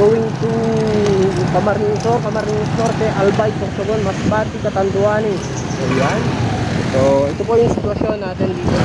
going to Camarines Norte, Albay, Sorsogon, Masbate, Catanduanes. So yan. So ito po yung sitwasyon natin dito.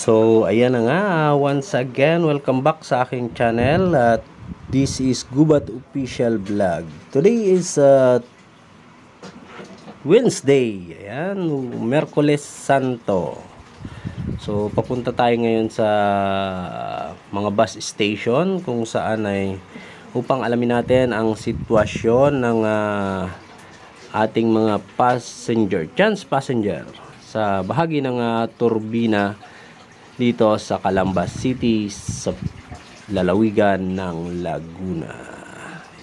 So ayan na nga, once again welcome back sa aking channel at this is Gubat Official Vlog. Today is Wednesday, ayan, Miyerkules Santo. So papunta tayo ngayon sa mga bus station kung saan ay upang alamin natin ang sitwasyon ng ating mga chance passenger sa bahagi ng turbina dito sa Calambas City sa lalawigan ng Laguna.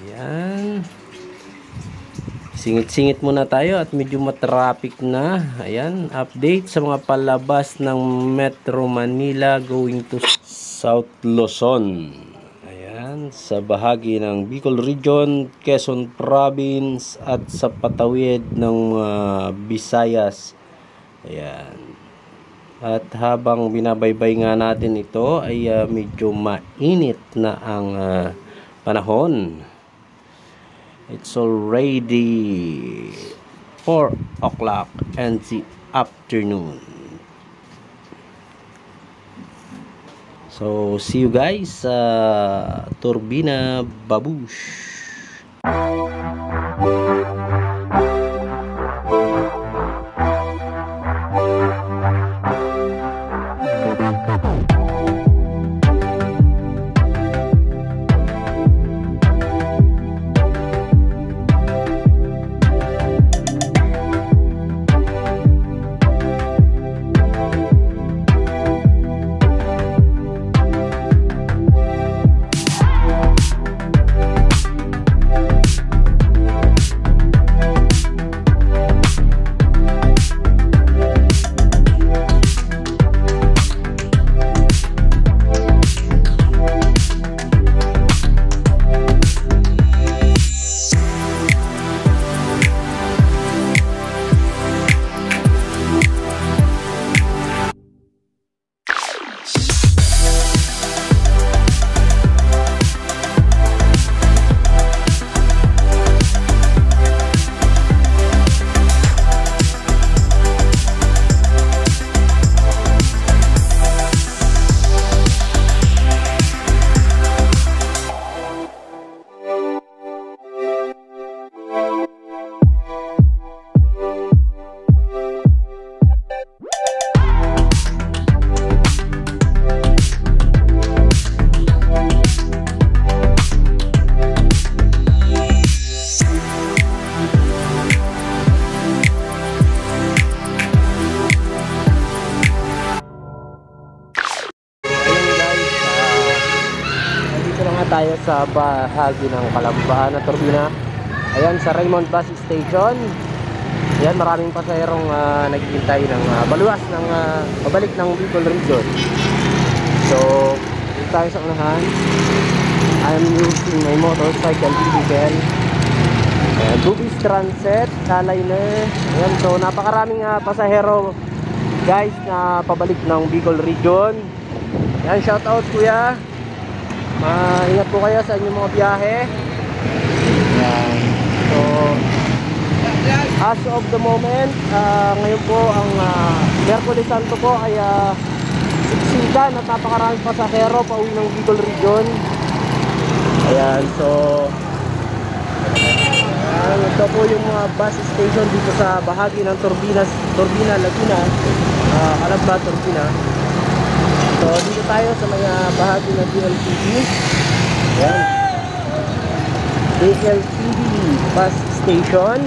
Ayan. Singit-singit muna tayo at medyo matraffic na. Ayan, update sa mga palabas ng Metro Manila going to South Luzon. Ayan, sa bahagi ng Bicol Region, Quezon Province at sa patawid ng Visayas. Ayan. At habang binabaybay nga natin ito ay medyo mainit na ang panahon. It's already 4 o'clock in the afternoon. So see you guys sa Turbina Babush. Tayo sa bahagi ng Kalambahan na turbina. Ayan, sa Raymond Bus Station. Ayan, maraming pasaherong naghihintay ng baluwas ng pabalik ng Bicol Region. So, dito tayo sa unahan. I'm using my motorcycle vehicle. Bugis Transit, Kaliner. Ayan, so napakaraming pasahero guys na pabalik ng Bicol Region. Ayan, shout out kuya. Ingat po kayo sa inyong mga biyahe. Ayan. So as of the moment, ngayon po ang Miyerkules Santo po ay siksikan at napakaraming pasahero pauwi ng Bicol Region. Ayan, so ito po yung mga bus station dito sa bahagi ng Turbina Laguna, Calamba Turbina. So dito tayo sa mga bahagi ng DLCD. Ayan, DLCD bus station.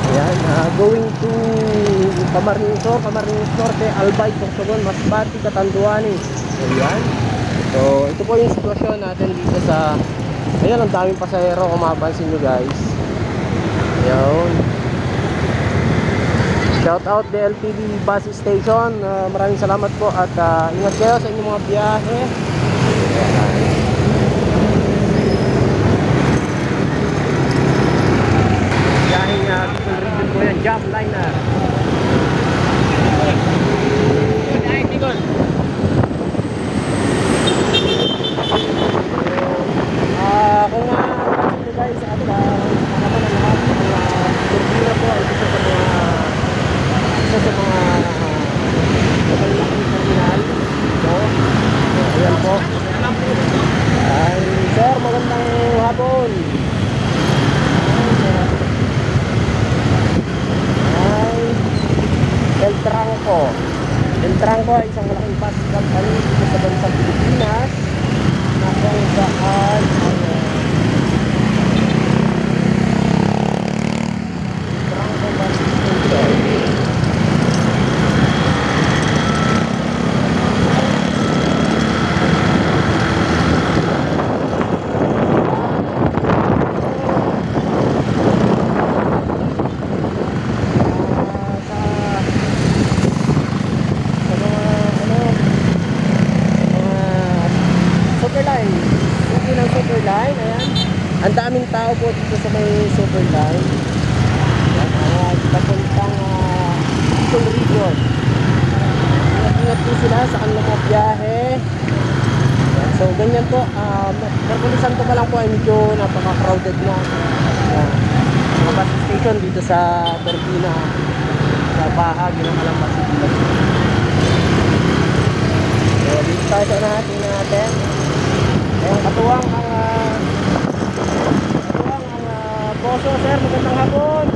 Ayan, going to Camarines Norte, Albay, Sorsogon, Masbate, Catanduanes. Ayan. So ito po yung sitwasyon natin dito sa, ayan, ang daming pasahero kung mapapansin nyo guys. Ayan. Shout out DLTV Bus Station. Maraming salamat po at ingat kayo sa inyong mga biyahe. Biyaheng Bicol Region po yan, Jam Liner. Kung ito guys, at naman ang lahat ng turbina po ay isa sa mga terminal. So, ayan po. Ay, sir, magandang hapon. Ay, El Tranco. El Tranco ay isang malaking bus company dito sa bansang Pilipinas na kung saan Superline, ayan. Ang daming tao po dito sa may Superline. Papuntang Bicol Region. Ingat po sila sa kanilang mga biyahe. So, ganyan po. Merkulisan ko pa lang po ay medyo napaka-crowded na. Mga bus station dito sa Turbina. Sa bahagi ng Calamba City. So, dito tayo sa unahan. Tingnan natin. Ayan, katuwang ang Poso, sir. Magandang hapon.